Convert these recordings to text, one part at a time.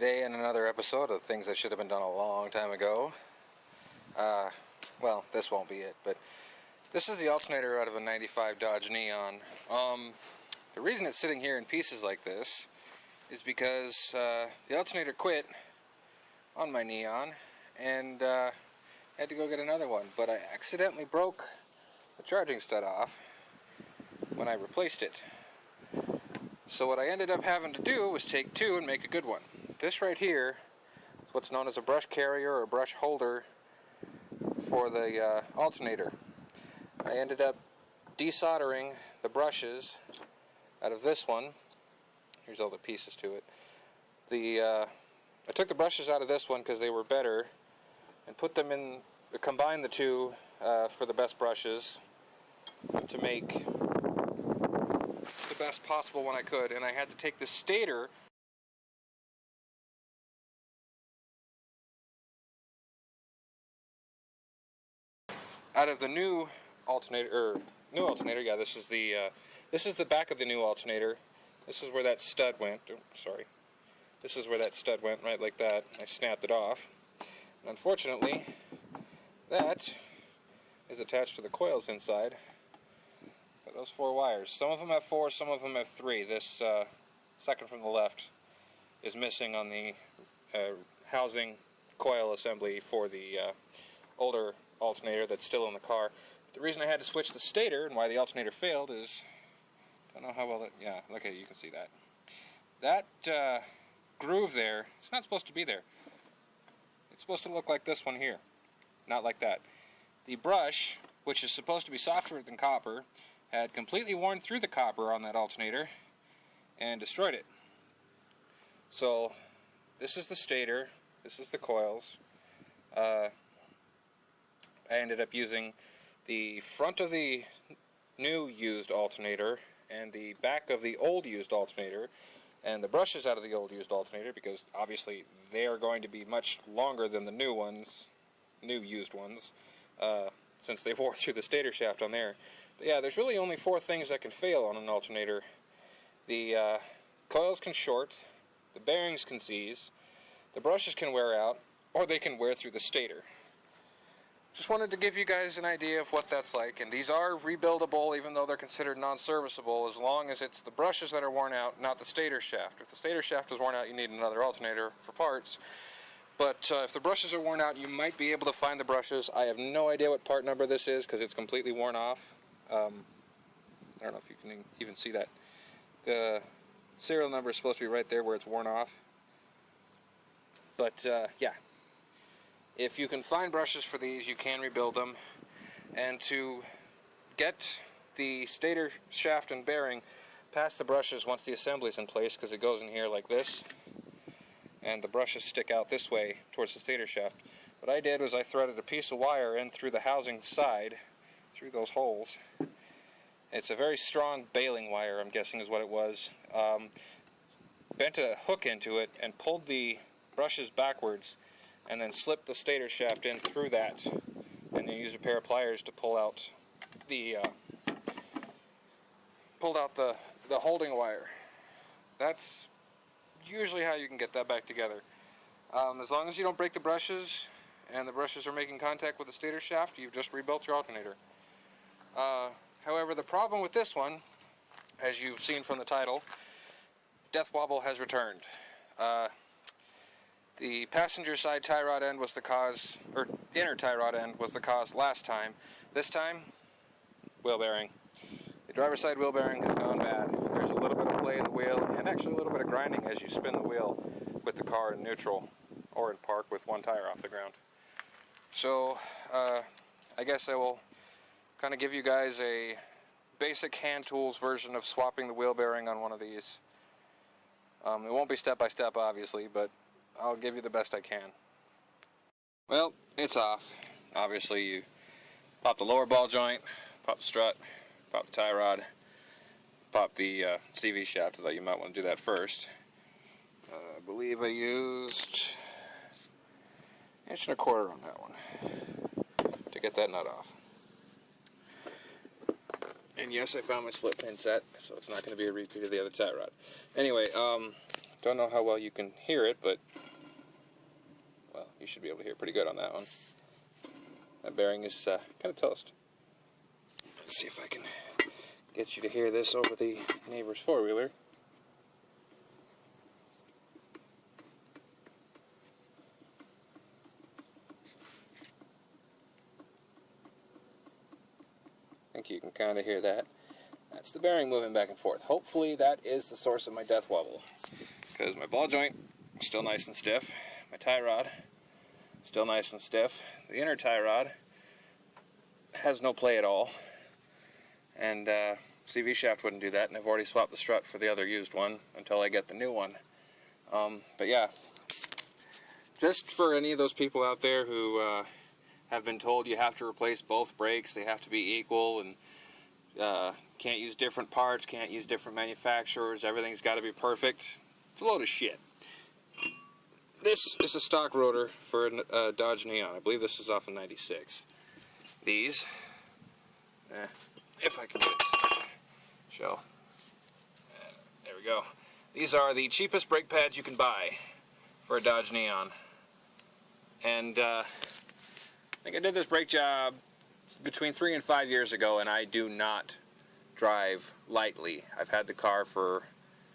Today in another episode of things that should have been done a long time ago. Well, this won't be it, but this is the alternator out of a 95 Dodge Neon. The reason it's sitting here in pieces like this is because the alternator quit on my Neon and had to go get another one, but I accidentally broke the charging stud off when I replaced it. So what I ended up having to do was take two and make a good one. This right here is what's known as a brush carrier or brush holder for the alternator. I ended up desoldering the brushes out of this one. Here's all the pieces to it. I took the brushes out of this one because they were better and put them in, combined the two for the best brushes to make the best possible one I could. And I had to take the stator out of the new alternator. Yeah, this is the back of the new alternator. This is where that stud went. Oh, sorry. This is where that stud went, right like that. I snapped it off. And unfortunately, that is attached to the coils inside. But those four wires. Some of them have four, some of them have three. This second from the left is missing on the housing coil assembly for the older alternator that's still in the car. But the reason I had to switch the stator and why the alternator failed is, I don't know how well yeah, okay, you can see that. That groove there, it's not supposed to be there. It's supposed to look like this one here, not like that. The brush, which is supposed to be softer than copper, had completely worn through the copper on that alternator and destroyed it. So, this is the stator, this is the coils. I ended up using the front of the new used alternator and the back of the old used alternator and the brushes out of the old used alternator because obviously they are going to be much longer than the new used ones, since they wore through the stator shaft on there. But yeah, there's really only four things that can fail on an alternator. The coils can short, the bearings can seize, the brushes can wear out, or they can wear through the stator. Just wanted to give you guys an idea of what that's like, and these are rebuildable even though they're considered non-serviceable as long as it's the brushes that are worn out, not the stator shaft. If the stator shaft is worn out, you need another alternator for parts. But if the brushes are worn out, you might be able to find the brushes. I have no idea what part number this is because it's completely worn off. I don't know if you can even see that. The serial number is supposed to be right there where it's worn off. But yeah. If you can find brushes for these, you can rebuild them. And to get the stator shaft and bearing past the brushes once the assembly is in place, because it goes in here like this, and the brushes stick out this way towards the stator shaft. What I did was I threaded a piece of wire in through the housing side, through those holes. It's a very strong baling wire, I'm guessing is what it was. Bent a hook into it and pulled the brushes backwards, and then slipped the stator shaft in through that, and then used a pair of pliers to pull out the holding wire. That's usually how you can get that back together. As long as you don't break the brushes, and the brushes are making contact with the stator shaft, you've just rebuilt your alternator. However, the problem with this one, as you've seen from the title, Death Wobble has returned. The passenger side tie rod end was the cause, or inner tie rod end was the cause last time. This time, wheel bearing. The driver's side wheel bearing has gone bad. There's a little bit of play in the wheel, and actually a little bit of grinding as you spin the wheel with the car in neutral, or in park with one tire off the ground. So, I guess I will kind of give you guys a basic hand tools version of swapping the wheel bearing on one of these. It won't be step by step, obviously, but I'll give you the best I can. Well, it's off. Obviously, you pop the lower ball joint, pop the strut, pop the tie rod, pop the CV shaft, so that you might want to do that first. I believe I used 1.25 inches on that one to get that nut off. And yes, I found my split pin set, so it's not going to be a repeat of the other tie rod. Anyway, Don't know how well you can hear it, but, well, you should be able to hear pretty good on that one. That bearing is kind of toast. Let's see if I can get you to hear this over the neighbor's four-wheeler. I think you can kind of hear that. That's the bearing moving back and forth. Hopefully that is the source of my death wobble. Because my ball joint is still nice and stiff. My tie rod still nice and stiff. The inner tie rod has no play at all. And CV shaft wouldn't do that. And I've already swapped the strut for the other used one until I get the new one. But yeah, just for any of those people out there who have been told you have to replace both brakes, they have to be equal, and can't use different parts, can't use different manufacturers, everything's got to be perfect. It's a load of shit. This is a stock rotor for a Dodge Neon. I believe this is off of 96. These, if I can get it to show. There we go. These are the cheapest brake pads you can buy for a Dodge Neon. And I think I did this brake job between 3 and 5 years ago, and I do not drive lightly. I've had the car for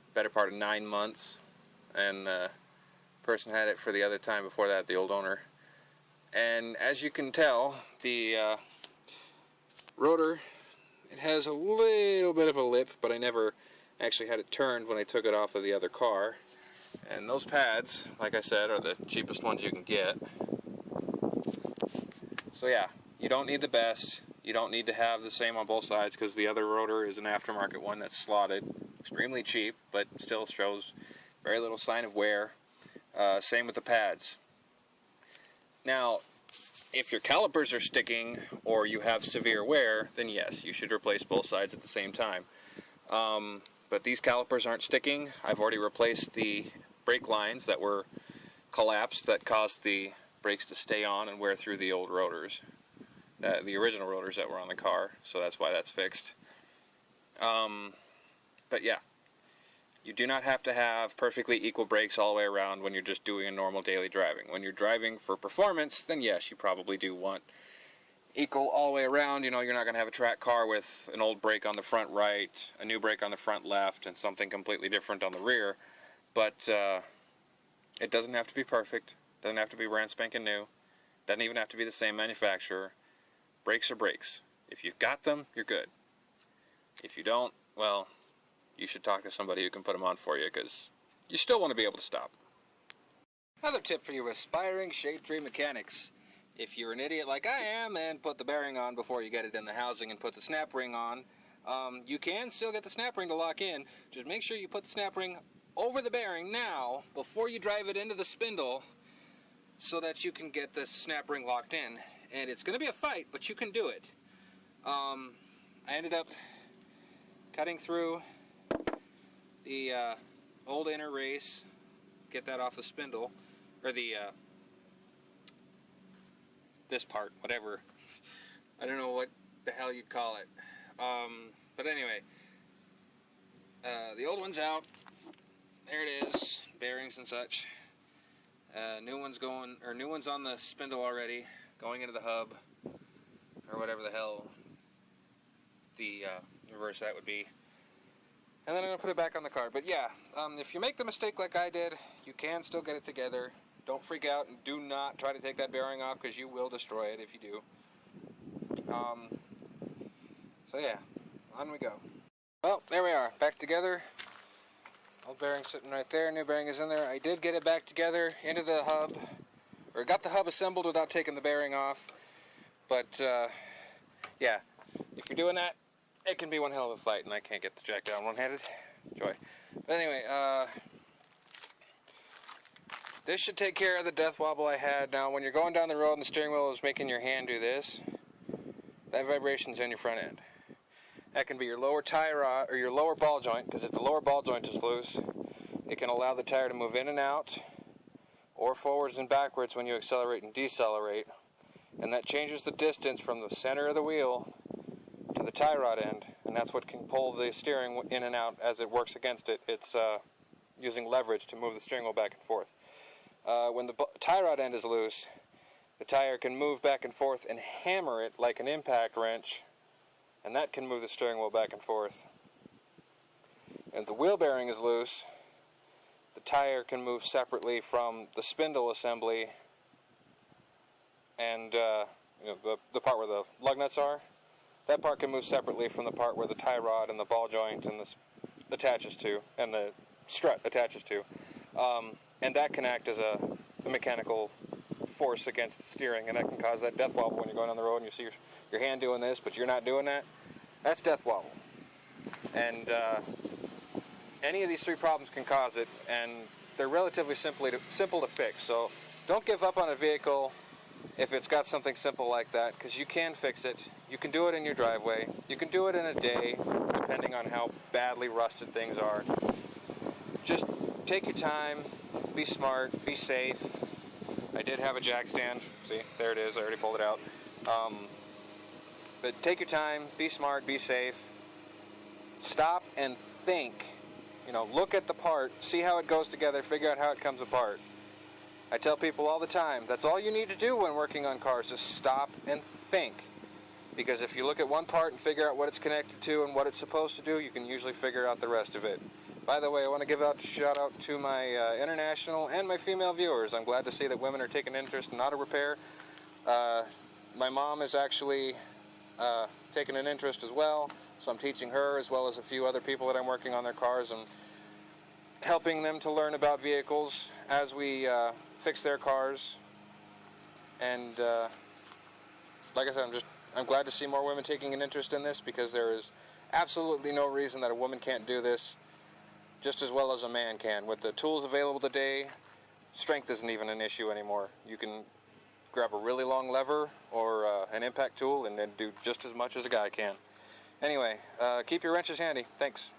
the better part of 9 months, and the person had it for the other time before that, the old owner. And as you can tell, the rotor, it has a little bit of a lip, but I never actually had it turned when I took it off of the other car. And those pads, like I said, are the cheapest ones you can get. So yeah, you don't need the best. You don't need to have the same on both sides, because the other rotor is an aftermarket one that's slotted. Extremely cheap, but still shows very little sign of wear. Same with the pads. Now, if your calipers are sticking or you have severe wear, then yes, you should replace both sides at the same time. But these calipers aren't sticking. I've already replaced the brake lines that were collapsed that caused the brakes to stay on and wear through the old rotors, the original rotors that were on the car, so that's why that's fixed. But yeah, you do not have to have perfectly equal brakes all the way around when you're just doing a normal daily driving. When you're driving for performance, then yes, you probably do want equal all the way around. You know, you're not going to have a track car with an old brake on the front right, a new brake on the front left, and something completely different on the rear. But it doesn't have to be perfect. Doesn't have to be brand spanking new. Doesn't even have to be the same manufacturer. Brakes are brakes. If you've got them, you're good. If you don't, well, you should talk to somebody who can put them on for you, because you still want to be able to stop. Another tip for you aspiring shade tree mechanics. If you're an idiot like I am and put the bearing on before you get it in the housing and put the snap ring on, you can still get the snap ring to lock in. Just make sure you put the snap ring over the bearing now before you drive it into the spindle, so that you can get the snap ring locked in. And it's going to be a fight, but you can do it. I ended up cutting through the old inner race, get that off the spindle, or the this part, whatever. I don't know what the hell you'd call it. But anyway, the old one's out. There it is, bearings and such. New one's on the spindle already, going into the hub, or whatever the hell the reverse that would be. And then I'm going to put it back on the car. But yeah, if you make the mistake like I did, you can still get it together. Don't freak out, and do not try to take that bearing off, because you will destroy it if you do. So yeah, on we go. Well, there we are, back together. Old bearing sitting right there, new bearing is in there. I did get it back together into the hub, or got the hub assembled without taking the bearing off. But yeah, if you're doing that, it can be one hell of a fight, and I can't get the jack down one-handed. Joy. But anyway, this should take care of the death wobble I had. Now, when you're going down the road and the steering wheel is making your hand do this, that vibration's in your front end. That can be your lower tie rod, or your lower ball joint, because if the lower ball joint is loose, it can allow the tire to move in and out, or forwards and backwards when you accelerate and decelerate. And that changes the distance from the center of the wheel to the tie rod end, and that's what can pull the steering in and out as it works against it. It's using leverage to move the steering wheel back and forth. When the tie rod end is loose, the tire can move back and forth and hammer it like an impact wrench, and that can move the steering wheel back and forth. And if the wheel bearing is loose, the tire can move separately from the spindle assembly and the part where the lug nuts are. That part can move separately from the part where the tie rod and the ball joint and attaches to, and the strut attaches to. And that can act as a mechanical force against the steering, and that can cause that death wobble when you're going on the road and you see your hand doing this, but you're not doing that. That's death wobble. And any of these three problems can cause it, and they're relatively simple to fix. So don't give up on a vehicle if it's got something simple like that, because you can fix it. You can do it in your driveway. You can do it in a day, depending on how badly rusted things are. Just take your time, be smart, be safe. I did have a jack stand. See, there it is. I already pulled it out. But take your time, be smart, be safe. Stop and think. Look at the part, see how it goes together, figure out how it comes apart. I tell people all the time, that's all you need to do when working on cars, is stop and think. Because if you look at one part and figure out what it's connected to and what it's supposed to do, you can usually figure out the rest of it. By the way, I want to give a shout out to my international and my female viewers. I'm glad to see that women are taking interest in auto repair. My mom is actually taking an interest as well, so I'm teaching her as well as a few other people that I'm working on their cars and helping them to learn about vehicles as we fix their cars. And like I said, I'm glad to see more women taking an interest in this, because there is absolutely no reason that a woman can't do this just as well as a man can. With the tools available today, strength isn't even an issue anymore. You can grab a really long lever or an impact tool and then do just as much as a guy can. Anyway, keep your wrenches handy. Thanks.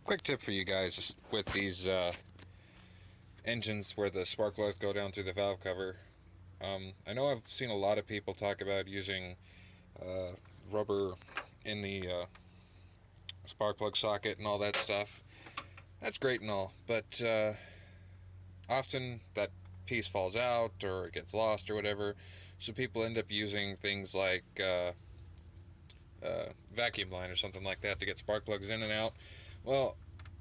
Quick tip for you guys with these engines where the spark plugs go down through the valve cover. I know I've seen a lot of people talk about using rubber in the spark plug socket and all that stuff. That's great and all, but often that piece falls out or it gets lost or whatever, so people end up using things like vacuum line or something like that to get spark plugs in and out. Well,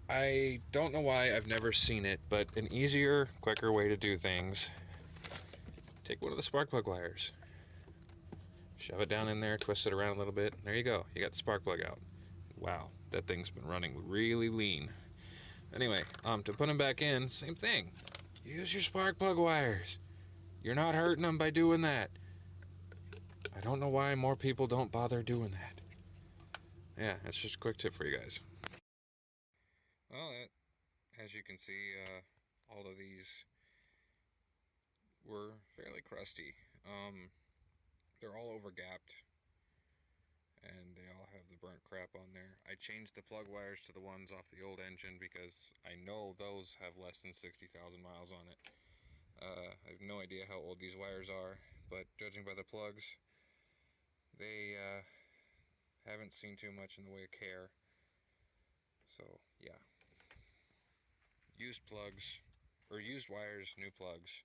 I don't know why I've never seen it, but an easier, quicker way to do things: take one of the spark plug wires, shove it down in there, twist it around a little bit, there you go, you got the spark plug out. Wow, that thing's been running really lean. Anyway, to put them back in, same thing. Use your spark plug wires. You're not hurting them by doing that. I don't know why more people don't bother doing that. Yeah, that's just a quick tip for you guys. Well, as you can see, all of these were fairly crusty. They're all over-gapped, and they all have the burnt crap on there. I changed the plug wires to the ones off the old engine because I know those have less than 60,000 miles on it. I have no idea how old these wires are, but judging by the plugs, they haven't seen too much in the way of care. So, yeah. Used plugs, or used wires, new plugs.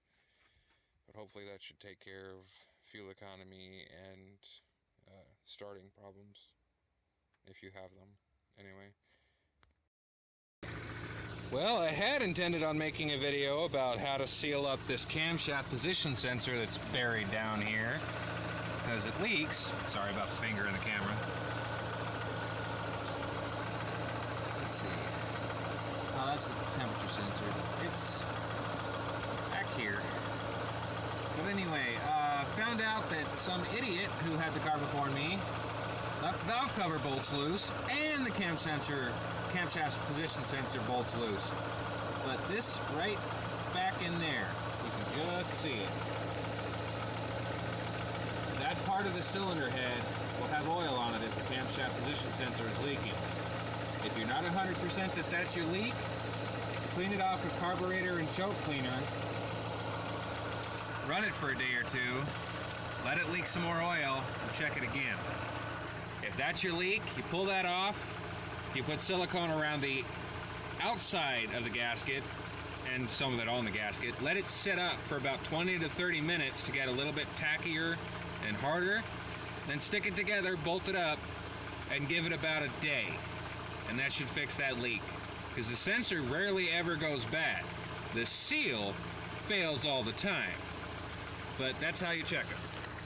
But hopefully that should take care of fuel economy and starting problems, if you have them. Anyway. Well, I had intended on making a video about how to seal up this camshaft position sensor that's buried down here, because it leaks. Sorry about the finger in the camera. Let's see. Oh, that's the temperature sensor. It's back here. But anyway, found out that some idiot who had the car before me left the valve cover bolts loose and the camshaft position sensor bolts loose. But this right back in there, you can just see it. That part of the cylinder head will have oil on it if the camshaft position sensor is leaking. If you're not 100% that that's your leak, Clean it off with carburetor and choke cleaner. Run it for a day or two. Let it leak some more oil and check it again. If that's your leak, you pull that off. You put silicone around the outside of the gasket and some of it on the gasket. Let it sit up for about 20 to 30 minutes to get a little bit tackier and harder. Then stick it together, bolt it up, and give it about a day. And that should fix that leak. Because the sensor rarely ever goes bad. The seal fails all the time. But that's how you check it.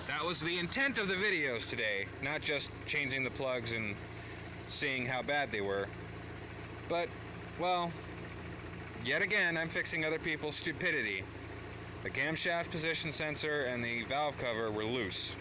That was the intent of the videos today, not just changing the plugs and seeing how bad they were. But, well, yet again, I'm fixing other people's stupidity. The camshaft position sensor and the valve cover were loose.